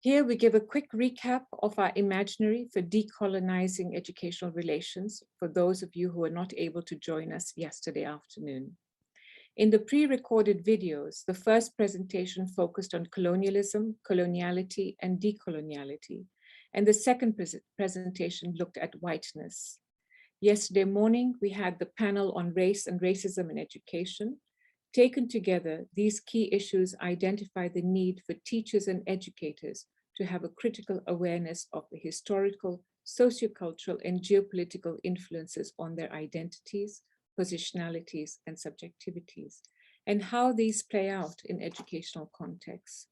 Here we give a quick recap of our imaginary for decolonizing educational relations for those of you who were not able to join us yesterday afternoon. In the pre-recorded videos, the first presentation focused on colonialism, coloniality, and decoloniality, and the second presentation looked at whiteness. Yesterday morning, we had the panel on race and racism in education. Taken together, these key issues identify the need for teachers and educators to have a critical awareness of the historical, socio-cultural, and geopolitical influences on their identities, positionalities, and subjectivities, and how these play out in educational contexts.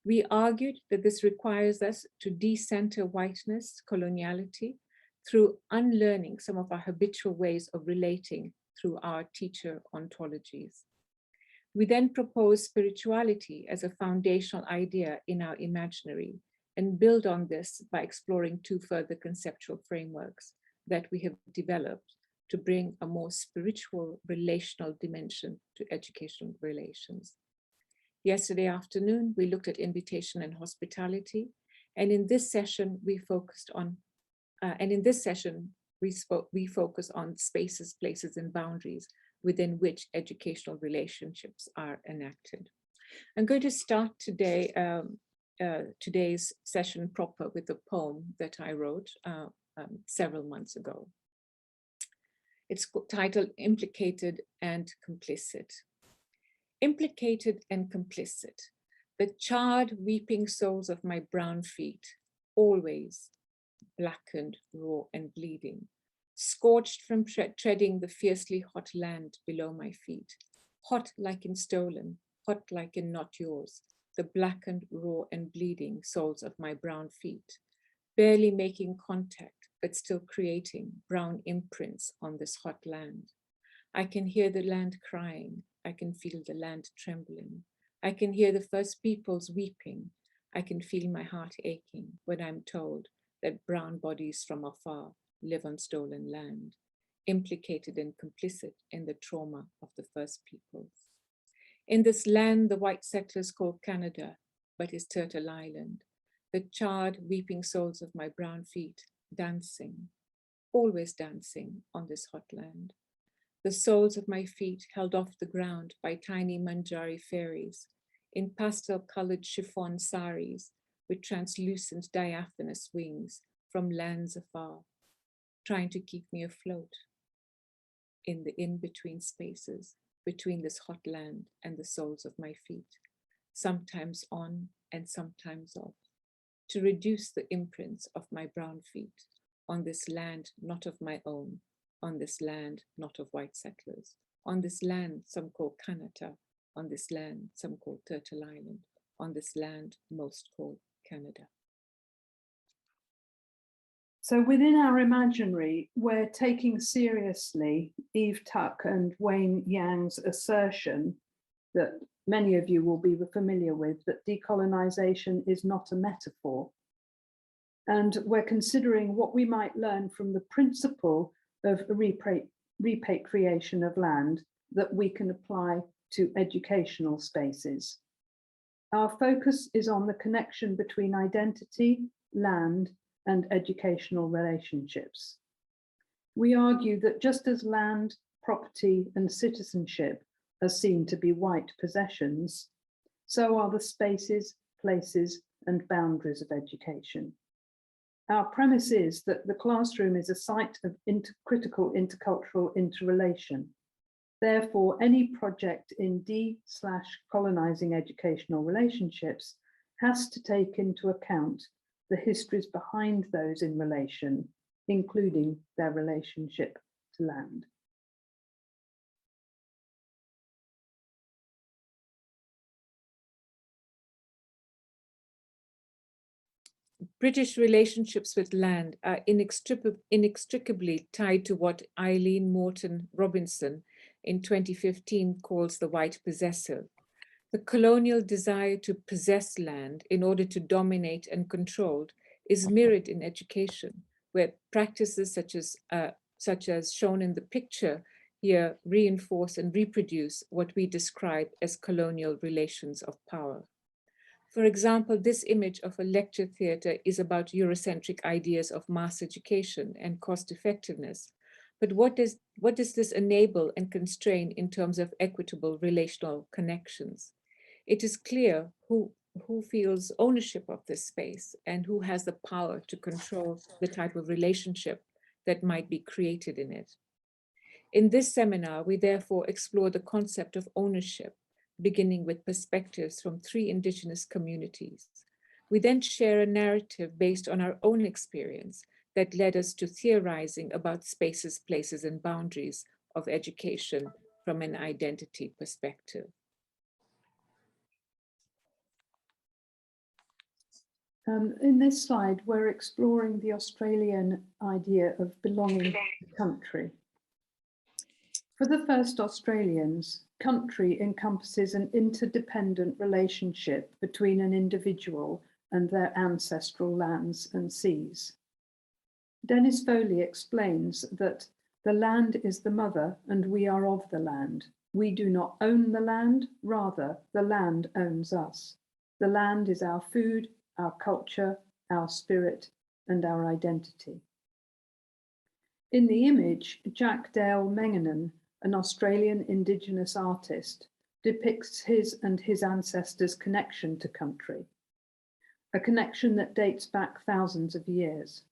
We argued that this requires us to decenter whiteness, coloniality, through unlearning some of our habitual ways of relating through our teacher ontologies. We then propose spirituality as a foundational idea in our imaginary and build on this by exploring two further conceptual frameworks that we have developed to bring a more spiritual relational dimension to educational relations. Yesterday afternoon, we looked at invitation and hospitality, and in this session, we focus on spaces, places, and boundaries within which educational relationships are enacted. I'm going to start today, today's session proper with a poem that I wrote several months ago. It's titled Implicated and Complicit. Implicated and complicit, the charred, weeping soles of my brown feet, always blackened, raw, and bleeding, scorched from treading the fiercely hot land below my feet, hot like in stolen, hot like in not yours, the blackened, raw, and bleeding soles of my brown feet, barely making contact, but still creating brown imprints on this hot land. I can hear the land crying, I can feel the land trembling, I can hear the first peoples weeping, I can feel my heart aching when I'm told that brown bodies from afar live on stolen land, implicated and complicit in the trauma of the first peoples. In this land, the white settlers call Canada, but is Turtle Island, the charred, weeping soles of my brown feet dancing, always dancing on this hot land. The soles of my feet held off the ground by tiny Manjari fairies in pastel-colored chiffon saris with translucent diaphanous wings from lands afar, trying to keep me afloat in the in-between spaces between this hot land and the soles of my feet, sometimes on and sometimes off, to reduce the imprints of my brown feet on this land not of my own, on this land not of white settlers, on this land some call Canada, on this land some call Turtle Island, on this land most call Canada. So within our imaginary, we're taking seriously Eve Tuck and Wayne Yang's assertion that many of you will be familiar with, that decolonization is not a metaphor. And we're considering what we might learn from the principle of repatriation of land that we can apply to educational spaces. Our focus is on the connection between identity, land, and educational relationships. We argue that just as land, property, and citizenship are seen to be white possessions, so are the spaces, places, and boundaries of education. Our premise is that the classroom is a site of critical intercultural interrelation. Therefore, any project in de/colonizing educational relationships has to take into account the histories behind those in relation, including their relationship to land. British relationships with land are inextricably tied to what Eileen Morton Robinson in 2015 calls the white possessor. The colonial desire to possess land in order to dominate and control is mirrored in education, where practices such as shown in the picture here reinforce and reproduce what we describe as colonial relations of power. For example, this image of a lecture theatre is about Eurocentric ideas of mass education and cost effectiveness. But what does this enable and constrain in terms of equitable relational connections? It is clear who feels ownership of this space and who has the power to control the type of relationship that might be created in it. In this seminar, we therefore explore the concept of ownership, beginning with perspectives from 3 Indigenous communities. We then share a narrative based on our own experience that led us to theorizing about spaces, places, and boundaries of education from an identity perspective. In this slide, we're exploring the Australian idea of belonging to the country. For the first Australians, country encompasses an interdependent relationship between an individual and their ancestral lands and seas. Dennis Foley explains that the land is the mother and we are of the land. We do not own the land, rather the land owns us. The land is our food, our culture, our spirit, and our identity. In the image, Jack Dale Menganen, an Australian Indigenous artist, depicts his and his ancestors' connection to country, a connection that dates back thousands of years.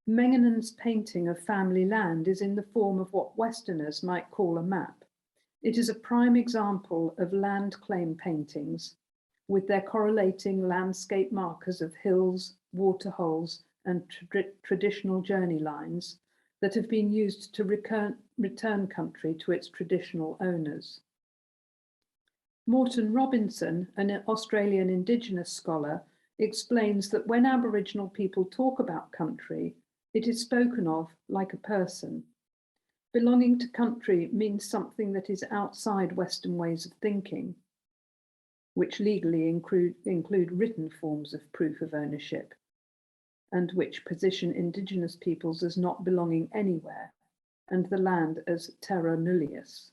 Menganen's painting of family land is in the form of what Westerners might call a map. It is a prime example of land claim paintings, with their correlating landscape markers of hills, waterholes, and traditional journey lines that have been used to return country to its traditional owners. Morton Robinson, an Australian Indigenous scholar, explains that when Aboriginal people talk about country, it is spoken of like a person. Belonging to country means something that is outside Western ways of thinking, which legally include written forms of proof of ownership, and which position Indigenous peoples as not belonging anywhere, and the land as terra nullius.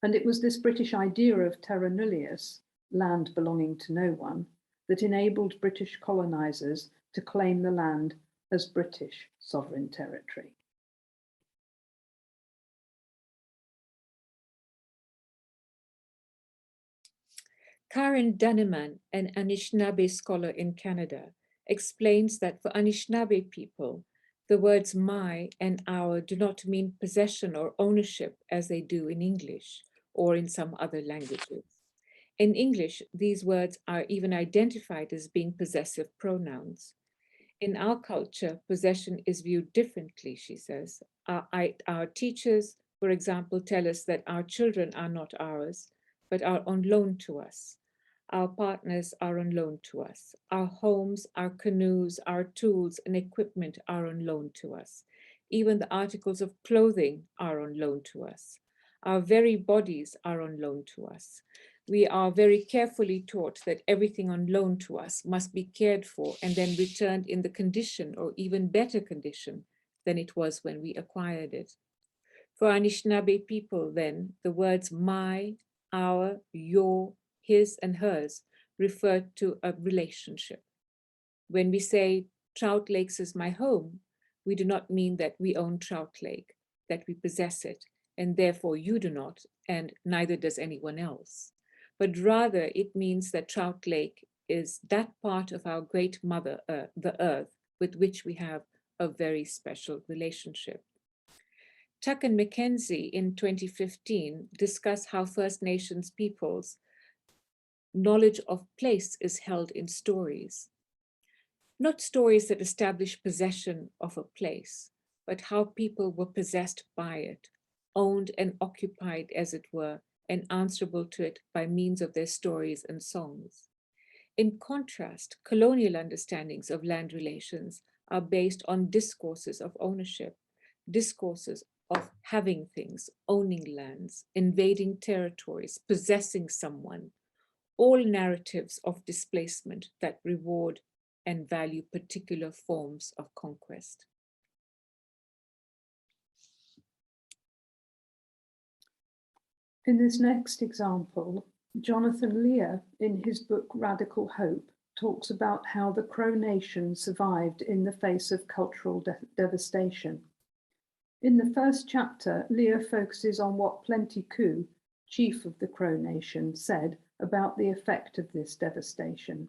And it was this British idea of terra nullius, land belonging to no one, that enabled British colonisers to claim the land as British sovereign territory. Karen Dunneman, an Anishinaabe scholar in Canada, explains that for Anishinaabe people, the words my and our do not mean possession or ownership as they do in English or in some other languages. In English, these words are even identified as being possessive pronouns. In our culture, possession is viewed differently, she says. Our teachers, for example, tell us that our children are not ours, but are on loan to us. Our partners are on loan to us. Our homes, our canoes, our tools and equipment are on loan to us. Even the articles of clothing are on loan to us. Our very bodies are on loan to us. We are very carefully taught that everything on loan to us must be cared for and then returned in the condition or even better condition than it was when we acquired it. For Anishinaabe people then, the words my, our, your, his and hers refer to a relationship. When we say Trout Lakes is my home, we do not mean that we own Trout Lake, that we possess it, and therefore you do not, and neither does anyone else. But rather it means that Trout Lake is that part of our great mother, the earth, with which we have a very special relationship. Tuck and Mackenzie in 2015 discuss how First Nations peoples' knowledge of place is held in stories. Not stories that establish possession of a place, but how people were possessed by it, owned and occupied as it were, and answerable to it by means of their stories and songs. In contrast, colonial understandings of land relations are based on discourses of ownership, discourses of having things, owning lands, invading territories, possessing someone, all narratives of displacement that reward and value particular forms of conquest. In this next example, Jonathan Lear, in his book Radical Hope, talks about how the Crow Nation survived in the face of cultural devastation. In the first chapter, Lear focuses on what Plenty Coups, chief of the Crow Nation, said about the effect of this devastation.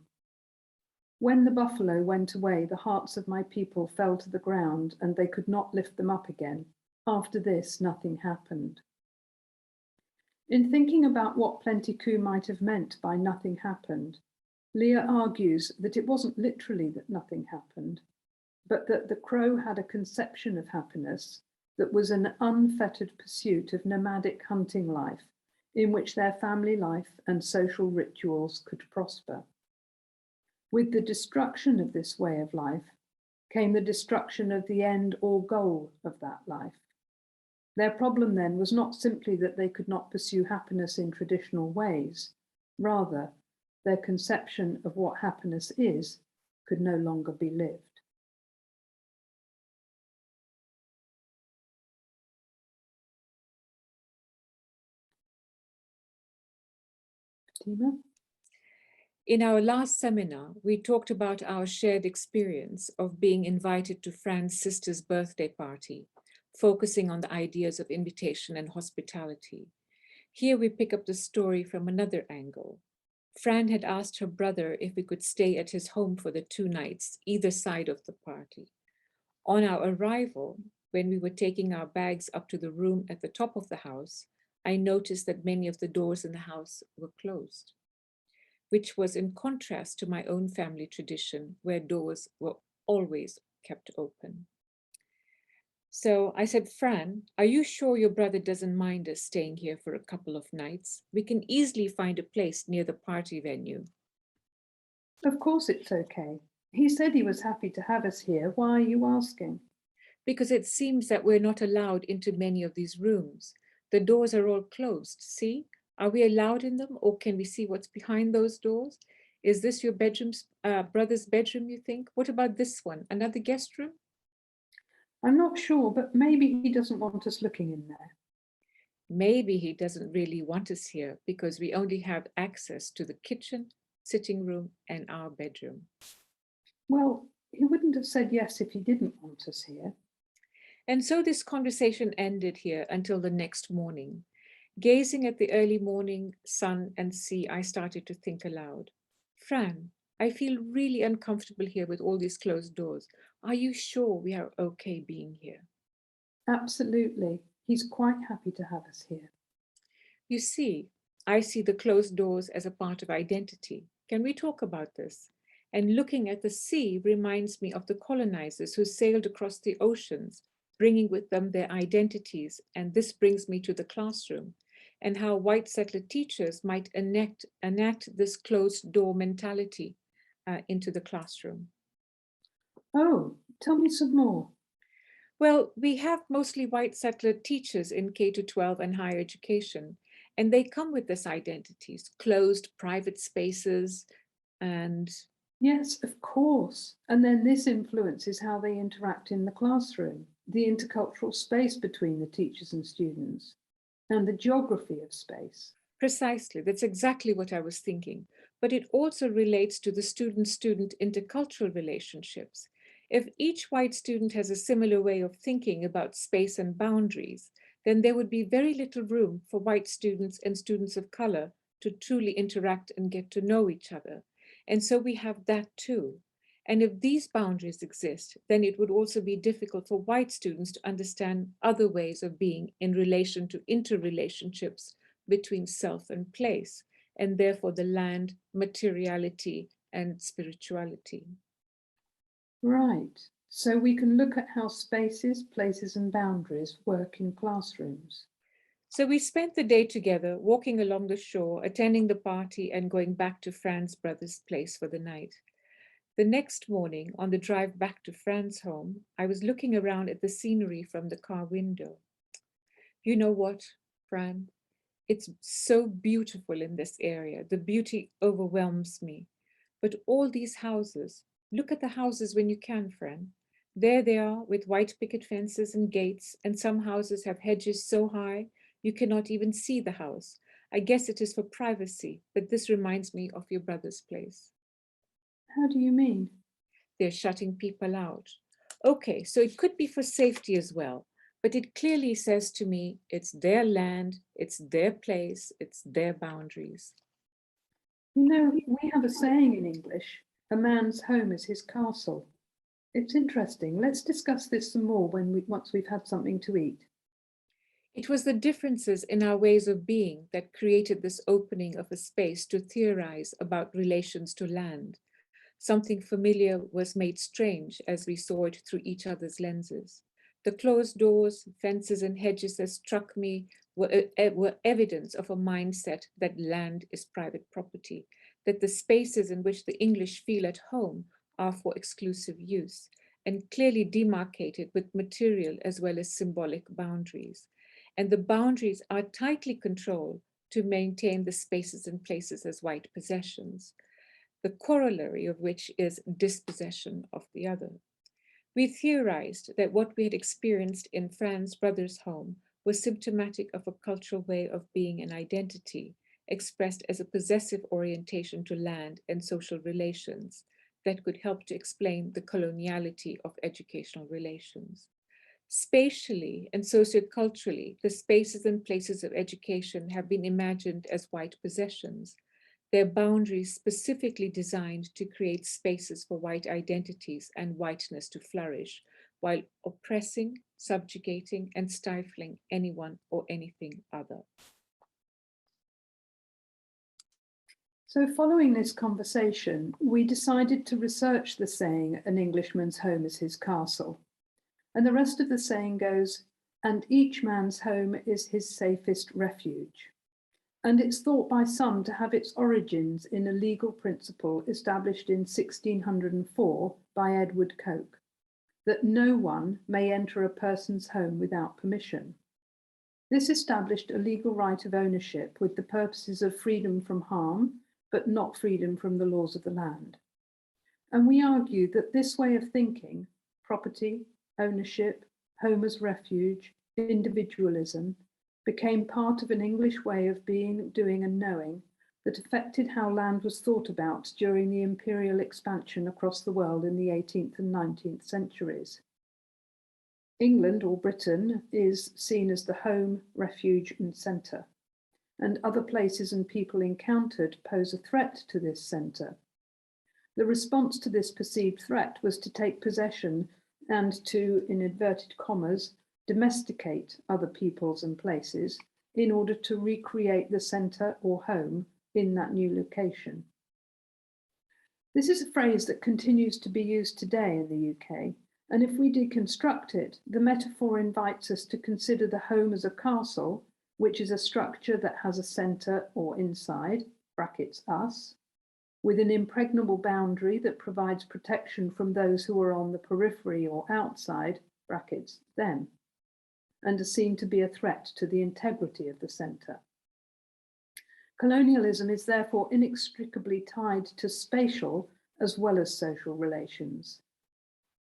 When the buffalo went away, the hearts of my people fell to the ground and they could not lift them up again. After this, nothing happened. In thinking about what Plenty Coups might have meant by nothing happened, Lear argues that it wasn't literally that nothing happened, but that the Crow had a conception of happiness that was an unfettered pursuit of nomadic hunting life in which their family life and social rituals could prosper. With the destruction of this way of life came the destruction of the end or goal of that life. Their problem then was not simply that they could not pursue happiness in traditional ways, rather, their conception of what happiness is could no longer be lived. Fatima? In our last seminar, we talked about our shared experience of being invited to Fran's sister's birthday party, focusing on the ideas of invitation and hospitality. Here we pick up the story from another angle. Fran had asked her brother if we could stay at his home for the 2 nights, either side of the party. On our arrival, when we were taking our bags up to the room at the top of the house, I noticed that many of the doors in the house were closed, which was in contrast to my own family tradition, where doors were always kept open. So I said, Fran, are you sure your brother doesn't mind us staying here for a couple of nights? We can easily find a place near the party venue. Of course it's okay. He said he was happy to have us here. Why are you asking? Because it seems that we're not allowed into many of these rooms. The doors are all closed, see? Are we allowed in them, or can we see what's behind those doors? Is this your brother's bedroom, you think? What about this one, another guest room? I'm not sure, but maybe he doesn't want us looking in there. Maybe he doesn't really want us here because we only have access to the kitchen, sitting room, and our bedroom. Well, he wouldn't have said yes if he didn't want us here. And so this conversation ended here until the next morning. Gazing at the early morning sun and sea, I started to think aloud. Fran, I feel really uncomfortable here with all these closed doors. Are you sure we are okay being here? Absolutely. He's quite happy to have us here. You see, I see the closed doors as a part of identity. Can we talk about this? And looking at the sea reminds me of the colonizers who sailed across the oceans, bringing with them their identities. And this brings me to the classroom and how white settler teachers might enact this closed door mentality into the classroom. Oh, tell me some more. Well, we have mostly white settler teachers in K-12 and higher education, and they come with this identities, closed private spaces and... Yes, of course. And then this influences how they interact in the classroom, the intercultural space between the teachers and students, and the geography of space. Precisely, that's exactly what I was thinking. But it also relates to the student-student intercultural relationships. If each white student has a similar way of thinking about space and boundaries, then there would be very little room for white students and students of color to truly interact and get to know each other. And so we have that too. And if these boundaries exist, then it would also be difficult for white students to understand other ways of being in relation to interrelationships between self and place, and therefore the land, materiality, and spirituality. Right. So we can look at how spaces, places, and boundaries work in classrooms. So we spent the day together, walking along the shore, attending the party, and going back to Fran's brother's place for the night. The next morning, on the drive back to Fran's home, I was looking around at the scenery from the car window. You know what, Fran? It's so beautiful in this area. The beauty overwhelms me. But all these houses, look at the houses when you can, Fran. There they are with white picket fences and gates, and some houses have hedges so high you cannot even see the house. I guess it is for privacy, but this reminds me of your brother's place. How do you mean? They're shutting people out. Okay, so it could be for safety as well, but it clearly says to me, it's their land, it's their place, it's their boundaries. You know, we have a saying in English, a man's home is his castle. It's interesting. Let's discuss this some more once we've had something to eat. It was the differences in our ways of being that created this opening of a space to theorize about relations to land. Something familiar was made strange as we saw it through each other's lenses. The closed doors, fences, and hedges that struck me were evidence of a mindset that land is private property, that the spaces in which the English feel at home are for exclusive use, and clearly demarcated with material as well as symbolic boundaries. And the boundaries are tightly controlled to maintain the spaces and places as white possessions, the corollary of which is dispossession of the other. We theorized that what we had experienced in Fran's brother's home was symptomatic of a cultural way of being and identity, expressed as a possessive orientation to land and social relations that could help to explain the coloniality of educational relations. Spatially and socio-culturally, the spaces and places of education have been imagined as white possessions, their boundaries specifically designed to create spaces for white identities and whiteness to flourish, while oppressing, subjugating, and stifling anyone or anything other. So following this conversation, we decided to research the saying, an Englishman's home is his castle. And the rest of the saying goes, and each man's home is his safest refuge. And it's thought by some to have its origins in a legal principle established in 1604 by Edward Coke, that no one may enter a person's home without permission. This established a legal right of ownership with the purposes of freedom from harm, but not freedom from the laws of the land. And we argue that this way of thinking, property, ownership, home as refuge, individualism, became part of an English way of being, doing, and knowing that affected how land was thought about during the imperial expansion across the world in the 18th and 19th centuries. England, or Britain, is seen as the home, refuge, and centre, and other places and people encountered pose a threat to this centre. The response to this perceived threat was to take possession and to, in inverted commas, domesticate other peoples and places in order to recreate the centre or home in that new location. This is a phrase that continues to be used today in the UK, and if we deconstruct it, the metaphor invites us to consider the home as a castle, which is a structure that has a centre or inside, brackets us, with an impregnable boundary that provides protection from those who are on the periphery or outside, brackets them, and are seen to be a threat to the integrity of the centre. Colonialism is therefore inextricably tied to spatial as well as social relations.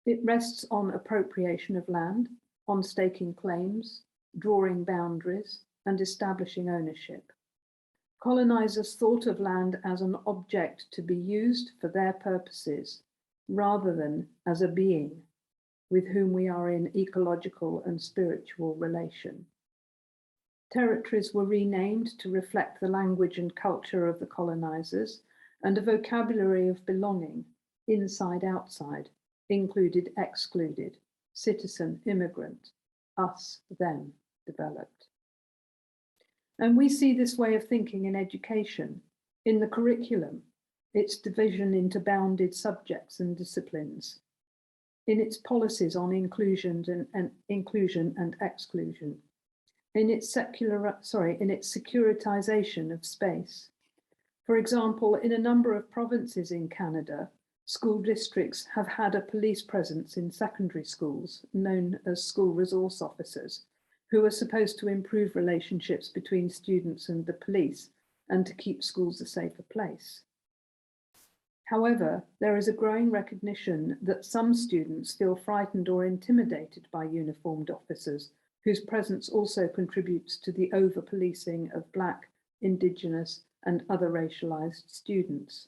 It rests on appropriation of land, on staking claims, drawing boundaries, and establishing ownership. Colonizers thought of land as an object to be used for their purposes, rather than as a being with whom we are in ecological and spiritual relation. Territories were renamed to reflect the language and culture of the colonizers, and a vocabulary of belonging, inside, outside, included, excluded, citizen, immigrant, us, them, developed. And we see this way of thinking in education, in the curriculum, its division into bounded subjects and disciplines, in its policies on inclusion and exclusion, in its securitization of space. For example, in a number of provinces in Canada, school districts have had a police presence in secondary schools, known as school resource officers, who are supposed to improve relationships between students and the police and to keep schools a safer place. However, there is a growing recognition that some students feel frightened or intimidated by uniformed officers, whose presence also contributes to the over-policing of Black, Indigenous, and other racialized students,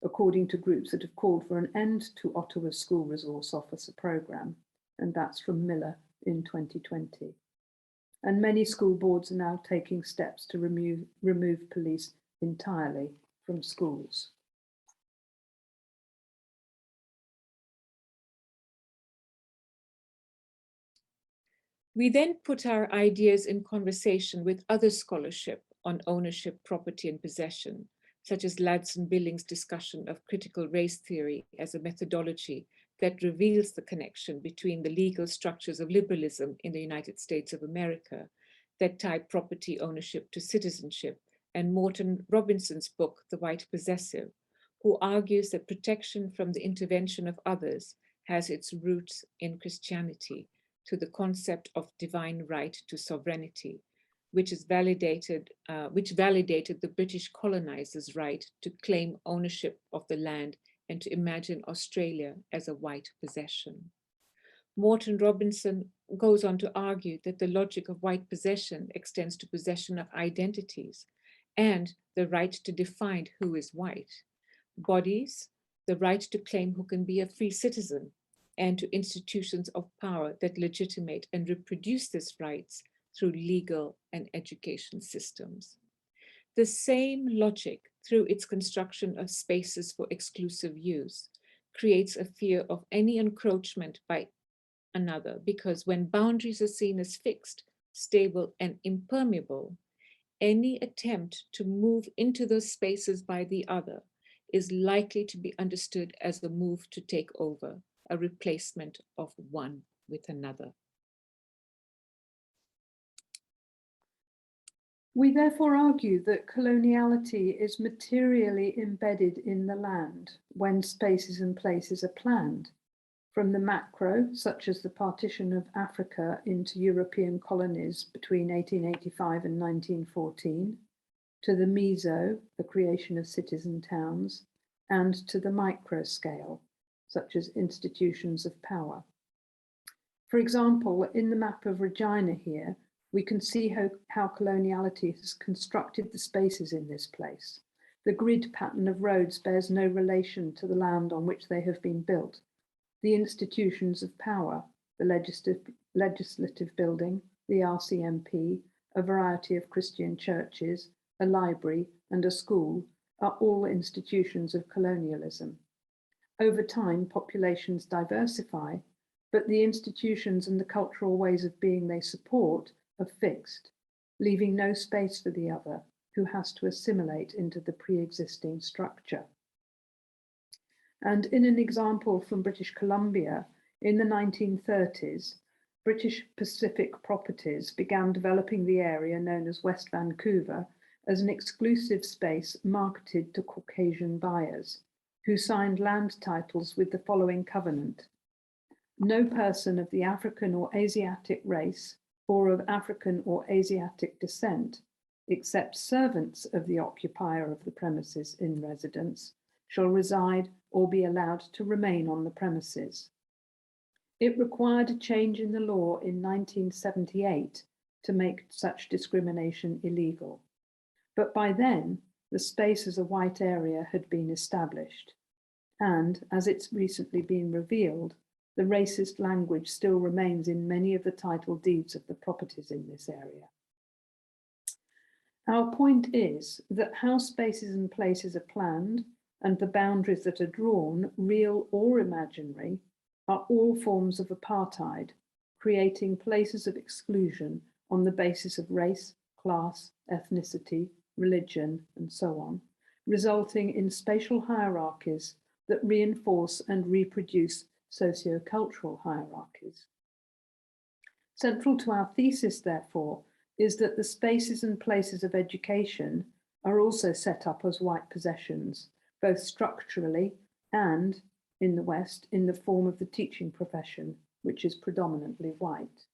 according to groups that have called for an end to Ottawa's School Resource Officer programme, and that's from Miller in 2020. And many school boards are now taking steps to remove police entirely from schools. We then put our ideas in conversation with other scholarship on ownership, property, and possession, such as Ladson Billings' discussion of critical race theory as a methodology that reveals the connection between the legal structures of liberalism in the United States of America that tie property ownership to citizenship, and Morton Robinson's book, The White Possessive, who argues that protection from the intervention of others has its roots in Christianity, to the concept of divine right to sovereignty, which validated the British colonizers' right to claim ownership of the land and to imagine Australia as a white possession. Morton Robinson goes on to argue that the logic of white possession extends to possession of identities and the right to define who is white, bodies, the right to claim who can be a free citizen, and to institutions of power that legitimate and reproduce these rights through legal and education systems. The same logic, through its construction of spaces for exclusive use, creates a fear of any encroachment by another, because when boundaries are seen as fixed, stable, and impermeable, any attempt to move into those spaces by the other is likely to be understood as a move to take over, a replacement of one with another. We therefore argue that coloniality is materially embedded in the land when spaces and places are planned, from the macro, such as the partition of Africa into European colonies between 1885 and 1914, to the meso, the creation of cities and towns, and to the micro scale, such as institutions of power. For example, in the map of Regina here, we can see how coloniality has constructed the spaces in this place. The grid pattern of roads bears no relation to the land on which they have been built. The institutions of power, the legislative building, the RCMP, a variety of Christian churches, a library, and a school are all institutions of colonialism. Over time, populations diversify, but the institutions and the cultural ways of being they support are fixed, leaving no space for the other, who has to assimilate into the pre-existing structure. And in an example from British Columbia, in the 1930s, British Pacific Properties began developing the area known as West Vancouver as an exclusive space marketed to Caucasian buyers, who signed land titles with the following covenant: no person of the African or Asiatic race or of African or Asiatic descent, except servants of the occupier of the premises in residence, shall reside or be allowed to remain on the premises. It required a change in the law in 1978 to make such discrimination illegal. But by then, the space as a white area had been established. And, as it's recently been revealed, the racist language still remains in many of the title deeds of the properties in this area. Our point is that how spaces and places are planned and the boundaries that are drawn, real or imaginary, are all forms of apartheid, creating places of exclusion on the basis of race, class, ethnicity, religion, and so on, resulting in spatial hierarchies that reinforce and reproduce socio-cultural hierarchies. Central to our thesis, therefore, is that the spaces and places of education are also set up as white possessions, both structurally and, in the West, in the form of the teaching profession, which is predominantly white.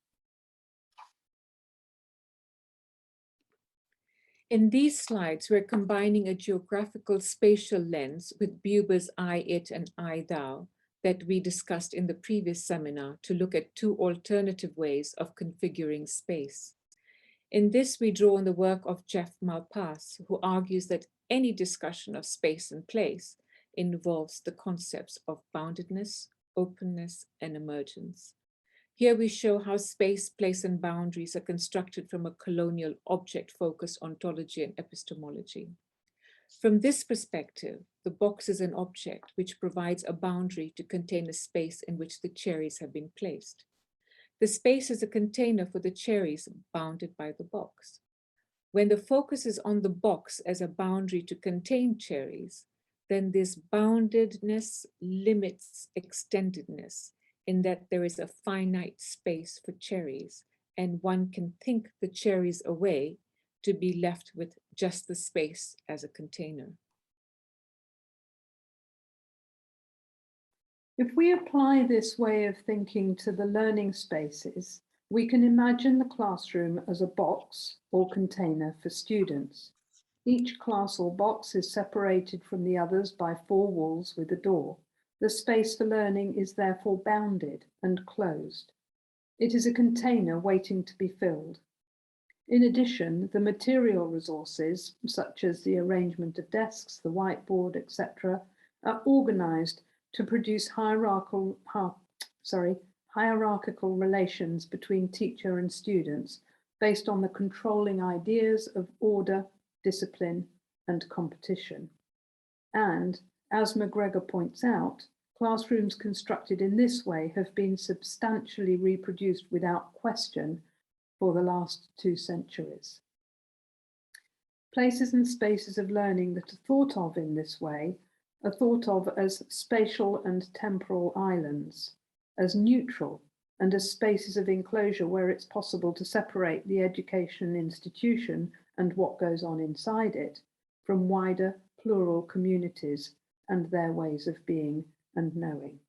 In these slides, we're combining a geographical spatial lens with Buber's I, it, and I, thou that we discussed in the previous seminar to look at two alternative ways of configuring space. In this, we draw on the work of Jeff Malpass, who argues that any discussion of space and place involves the concepts of boundedness, openness, and emergence. Here we show how space, place, and boundaries are constructed from a colonial object-focused ontology and epistemology. From this perspective, the box is an object which provides a boundary to contain a space in which the cherries have been placed. The space is a container for the cherries bounded by the box. When the focus is on the box as a boundary to contain cherries, then this boundedness limits extendedness in that there is a finite space for cherries, and one can think the cherries away to be left with just the space as a container. If we apply this way of thinking to the learning spaces, we can imagine the classroom as a box or container for students. Each class or box is separated from the others by 4 walls with a door. The space for learning is therefore bounded and closed. It is a container waiting to be filled. In addition, the material resources, such as the arrangement of desks, the whiteboard, etc., are organized to produce hierarchical relations between teacher and students based on the controlling ideas of order, discipline, and competition. And, as McGregor points out, classrooms constructed in this way have been substantially reproduced without question for the last 2 centuries. Places and spaces of learning that are thought of in this way are thought of as spatial and temporal islands, as neutral, and as spaces of enclosure where it's possible to separate the education institution and what goes on inside it from wider plural communities and their ways of being and knowing.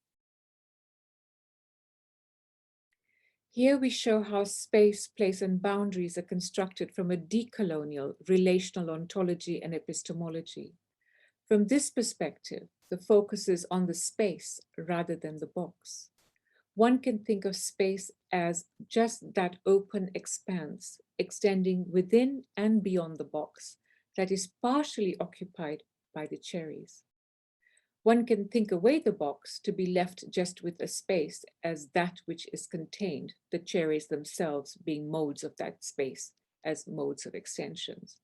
Here we show how space, place, and boundaries are constructed from a decolonial, relational ontology and epistemology. From this perspective, the focus is on the space rather than the box. One can think of space as just that open expanse, extending within and beyond the box, that is partially occupied by the cherries. One can think away the box to be left just with a space as that which is contained, the cherries themselves being modes of that space as modes of extensions.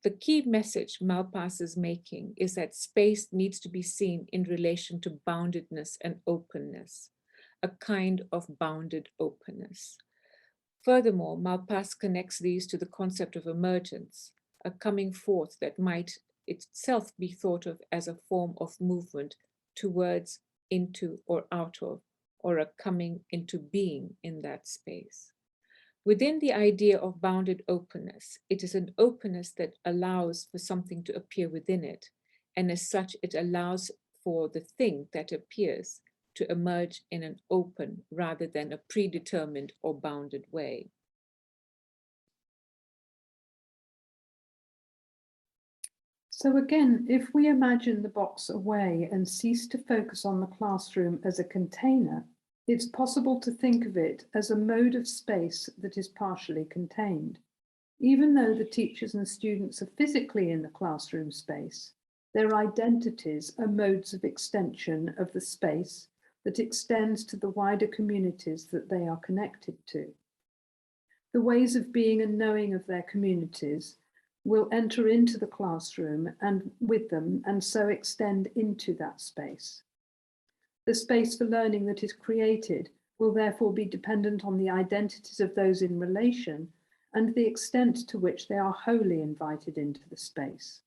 The key message Malpass is making is that space needs to be seen in relation to boundedness and openness, a kind of bounded openness. Furthermore, Malpass connects these to the concept of emergence, a coming forth that might itself be thought of as a form of movement towards, into, or out of, or a coming into being in that space. Within the idea of bounded openness, it is an openness that allows for something to appear within it, and as such, it allows for the thing that appears to emerge in an open rather than a predetermined or bounded way. So again, if we imagine the box away and cease to focus on the classroom as a container, it's possible to think of it as a mode of space that is partially contained. Even though the teachers and students are physically in the classroom space, their identities are modes of extension of the space that extends to the wider communities that they are connected to. The ways of being and knowing of their communities will enter into the classroom and with them, and so extend into that space. The space for learning that is created will therefore be dependent on the identities of those in relation and the extent to which they are wholly invited into the space.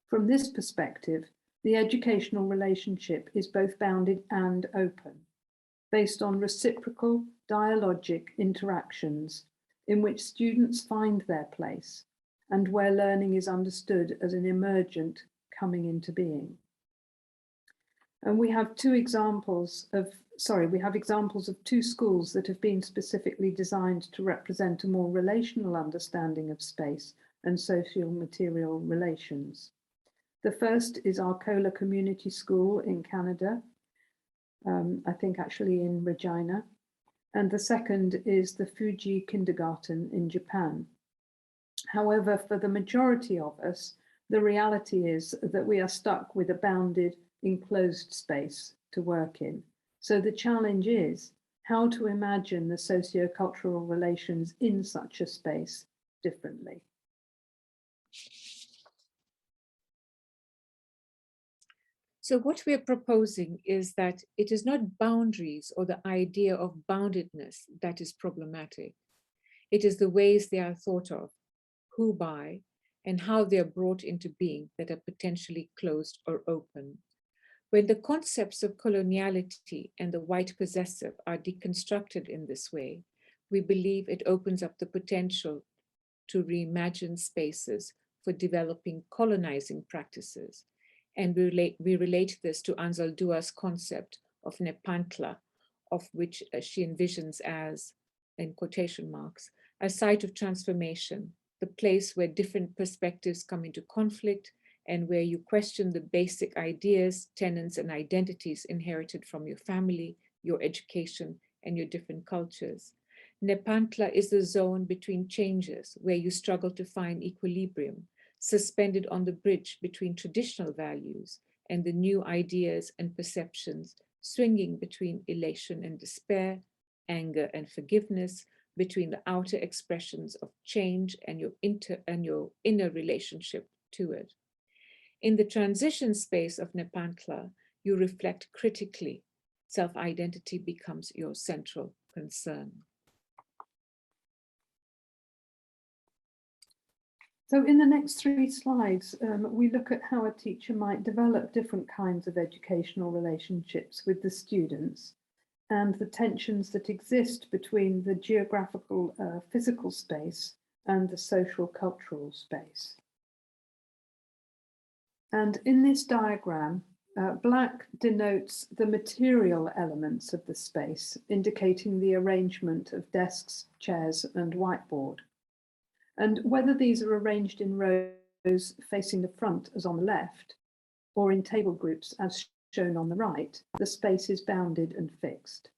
From this perspective, the educational relationship is both bounded and open, based on reciprocal dialogic interactions in which students find their place and where learning is understood as an emergent coming into being. And we have examples of 2 schools that have been specifically designed to represent a more relational understanding of space and socio-material relations. The first is Arcola Community School in Canada, I think actually in Regina. And the second is the Fuji Kindergarten in Japan, However, for the majority of us, the reality is that we are stuck with a bounded, enclosed space to work in. So the challenge is how to imagine the socio-cultural relations in such a space differently. So what we are proposing is that it is not boundaries or the idea of boundedness that is problematic. It is the ways they are thought of, who by, and how they are brought into being that are potentially closed or open. When the concepts of coloniality and the white possessive are deconstructed in this way, we believe it opens up the potential to reimagine spaces for developing colonizing practices. And we relate this to Anzaldua's concept of Nepantla, of which she envisions as, in quotation marks, a site of transformation, the place where different perspectives come into conflict and where you question the basic ideas, tenets, and identities inherited from your family, your education, and your different cultures. Nepantla is the zone between changes where you struggle to find equilibrium, suspended on the bridge between traditional values and the new ideas and perceptions, swinging between elation and despair, anger and forgiveness, between the outer expressions of change and your inner relationship to it. In the transition space of Nepantla, you reflect critically. Self-identity becomes your central concern. So in the next 3 slides, we look at how a teacher might develop different kinds of educational relationships with the students and the tensions that exist between the geographical physical space and the social cultural space. And in this diagram, black denotes the material elements of the space, indicating the arrangement of desks, chairs, and whiteboard. And whether these are arranged in rows facing the front as on the left, or in table groups as shown on the right, the space is bounded and fixed.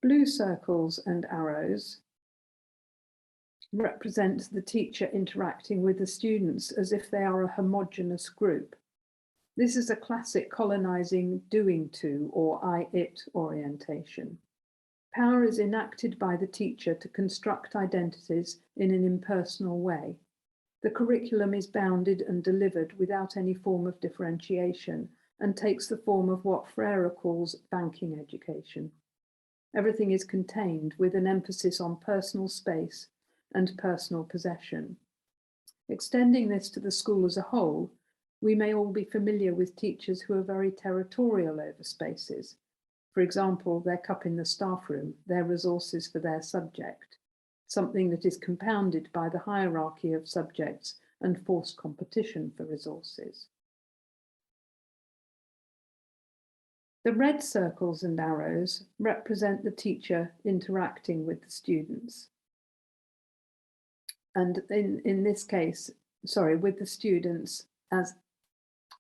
Blue circles and arrows represent the teacher interacting with the students as if they are a homogeneous group. This is a classic colonizing doing to or I-it orientation. Power is enacted by the teacher to construct identities in an impersonal way. The curriculum is bounded and delivered without any form of differentiation and takes the form of what Freire calls banking education. Everything is contained with an emphasis on personal space and personal possession. Extending this to the school as a whole, we may all be familiar with teachers who are very territorial over spaces. For example, their cup in the staff room, their resources for their subject, something that is compounded by the hierarchy of subjects and forced competition for resources. The red circles and arrows represent the teacher interacting with the students. And in this case, with the students as,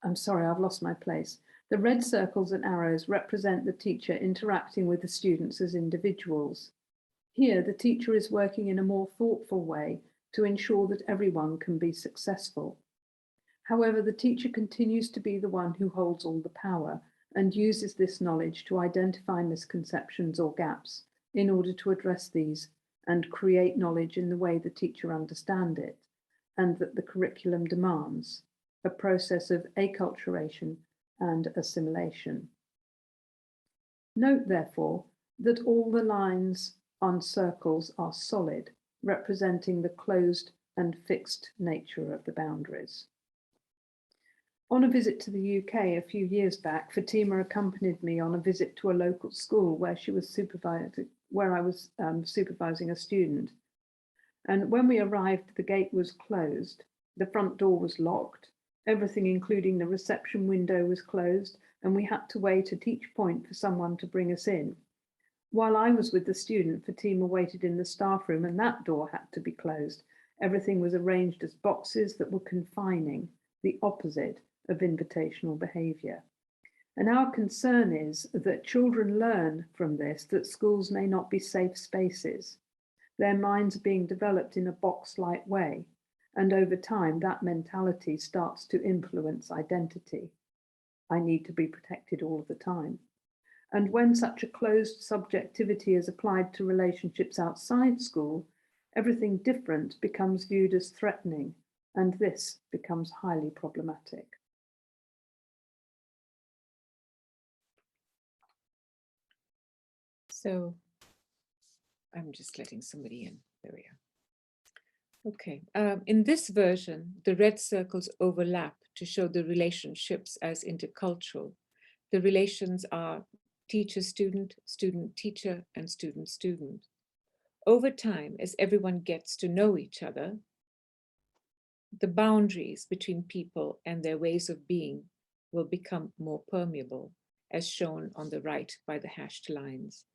I've lost my place. The red circles and arrows represent the teacher interacting with the students as individuals. Here, the teacher is working in a more thoughtful way to ensure that everyone can be successful. However, the teacher continues to be the one who holds all the power and uses this knowledge to identify misconceptions or gaps in order to address these and create knowledge in the way the teacher understands it and that the curriculum demands, a process of acculturation and assimilation. Note, therefore, that all the lines on circles are solid, representing the closed and fixed nature of the boundaries. On a visit to the UK a few years back, Fatima accompanied me on a visit to a local school where she was I was supervising a student. And when we arrived, the gate was closed, the front door was locked, everything including the reception window was closed, and we had to wait at each point for someone to bring us in. While I was with the student, Fatima waited in the staff room and that door had to be closed. Everything was arranged as boxes that were confining, the opposite of invitational behaviour. And our concern is that children learn from this that schools may not be safe spaces. Their minds are being developed in a box-like way, and over time that mentality starts to influence identity. I need to be protected all of the time. And when such a closed subjectivity is applied to relationships outside school, everything different becomes viewed as threatening, and this becomes highly problematic. So I'm just letting somebody in. There we are. Okay, in this version, the red circles overlap to show the relationships as intercultural. The relations are teacher-student, student-teacher, and student-student. Over time, as everyone gets to know each other, the boundaries between people and their ways of being will become more permeable, as shown on the right by the hashed lines.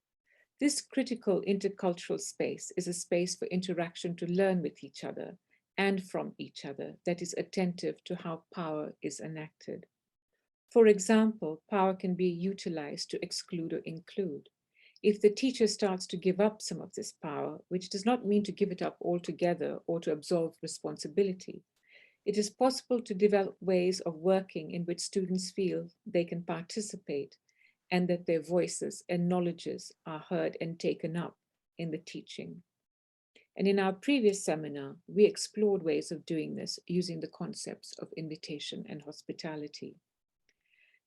This critical intercultural space is a space for interaction to learn with each other and from each other that is attentive to how power is enacted. For example, power can be utilized to exclude or include. If the teacher starts to give up some of this power, which does not mean to give it up altogether or to absolve responsibility, it is possible to develop ways of working in which students feel they can participate and that their voices and knowledges are heard and taken up in the teaching. And in our previous seminar, we explored ways of doing this using the concepts of invitation and hospitality.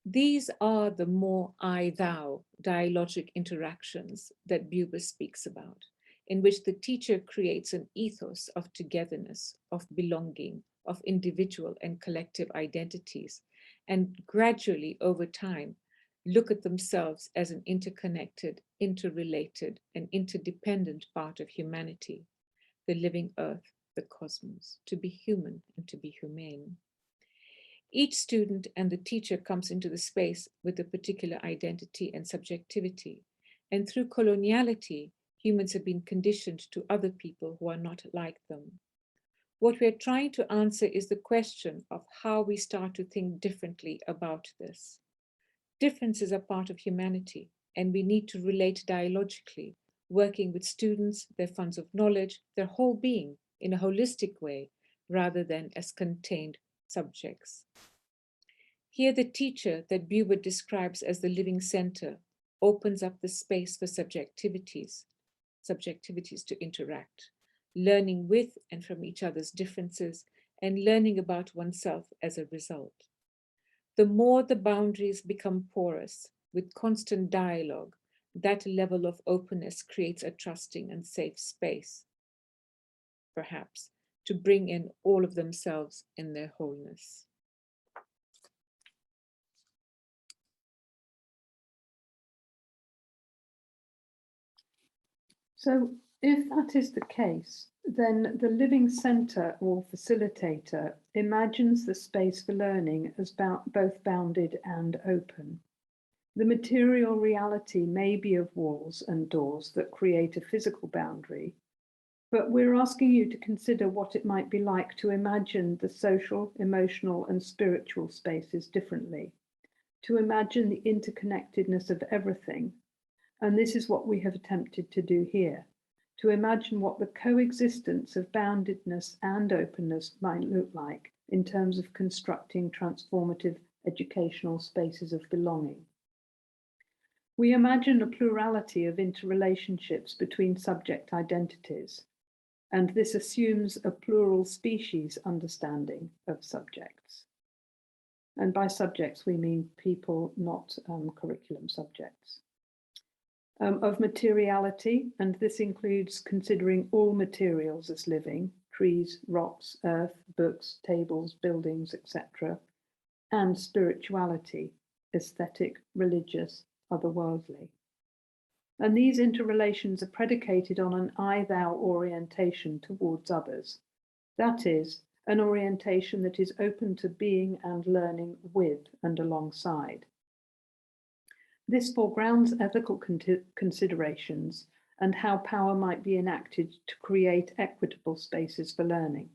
These are the more I-thou dialogic interactions that Buber speaks about, in which the teacher creates an ethos of togetherness, of belonging, of individual and collective identities, and gradually over time, look at themselves as an interconnected, interrelated, and interdependent part of humanity, the living earth, the cosmos, to be human and to be humane. Each student and the teacher comes into the space with a particular identity and subjectivity, and through coloniality, humans have been conditioned to other people who are not like them. What we're trying to answer is the question of how we start to think differently about this. Differences are part of humanity, and we need to relate dialogically, working with students, their funds of knowledge, their whole being in a holistic way, rather than as contained subjects. Here, the teacher that Buber describes as the living center opens up the space for subjectivities to interact, learning with and from each other's differences, and learning about oneself as a result. The more the boundaries become porous with constant dialogue, that level of openness creates a trusting and safe space, perhaps, to bring in all of themselves in their wholeness. So if that is the case, then the living centre or facilitator imagines the space for learning as both bounded and open. The material reality may be of walls and doors that create a physical boundary, but we're asking you to consider what it might be like to imagine the social, emotional, and spiritual spaces differently, to imagine the interconnectedness of everything. And this is what we have attempted to do here, to imagine what the coexistence of boundedness and openness might look like in terms of constructing transformative educational spaces of belonging. We imagine a plurality of interrelationships between subject identities, and this assumes a plural species understanding of subjects. And by subjects, we mean people, not curriculum subjects. Of materiality, and this includes considering all materials as living, trees, rocks, earth, books, tables, buildings, etc., and spirituality, aesthetic, religious, otherworldly. And these interrelations are predicated on an I-thou orientation towards others. That is, an orientation that is open to being and learning with and alongside. This foregrounds ethical considerations and how power might be enacted to create equitable spaces for learning.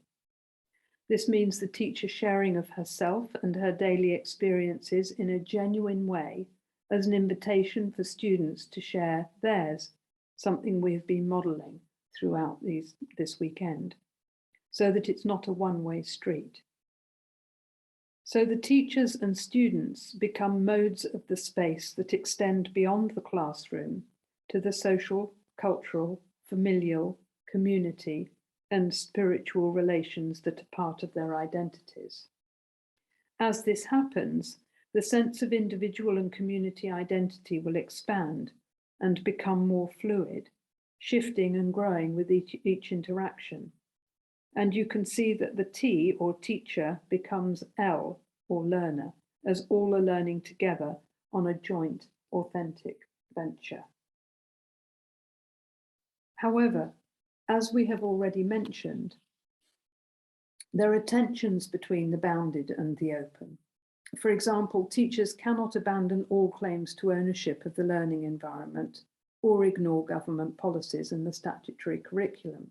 This means the teacher sharing of herself and her daily experiences in a genuine way as an invitation for students to share theirs, something we have been modelling, throughout this weekend, so that it's not a one-way street. So the teachers and students become modes of the space that extend beyond the classroom to the social, cultural, familial, community, and spiritual relations that are part of their identities. As this happens, the sense of individual and community identity will expand and become more fluid, shifting and growing with each interaction. And you can see that the T or teacher becomes L or learner, as all are learning together on a joint, authentic venture. However, as we have already mentioned, there are tensions between the bounded and the open. For example, teachers cannot abandon all claims to ownership of the learning environment or ignore government policies and the statutory curriculum.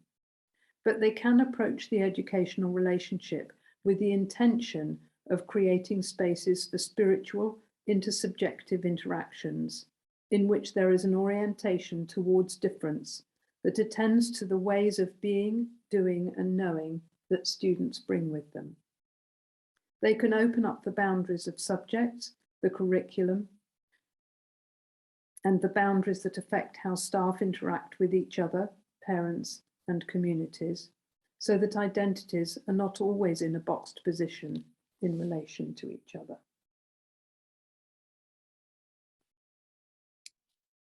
But they can approach the educational relationship with the intention of creating spaces for spiritual, intersubjective interactions in which there is an orientation towards difference that attends to the ways of being, doing, and knowing that students bring with them. They can open up the boundaries of subjects, the curriculum, and the boundaries that affect how staff interact with each other, parents, and communities, so that identities are not always in a boxed position in relation to each other.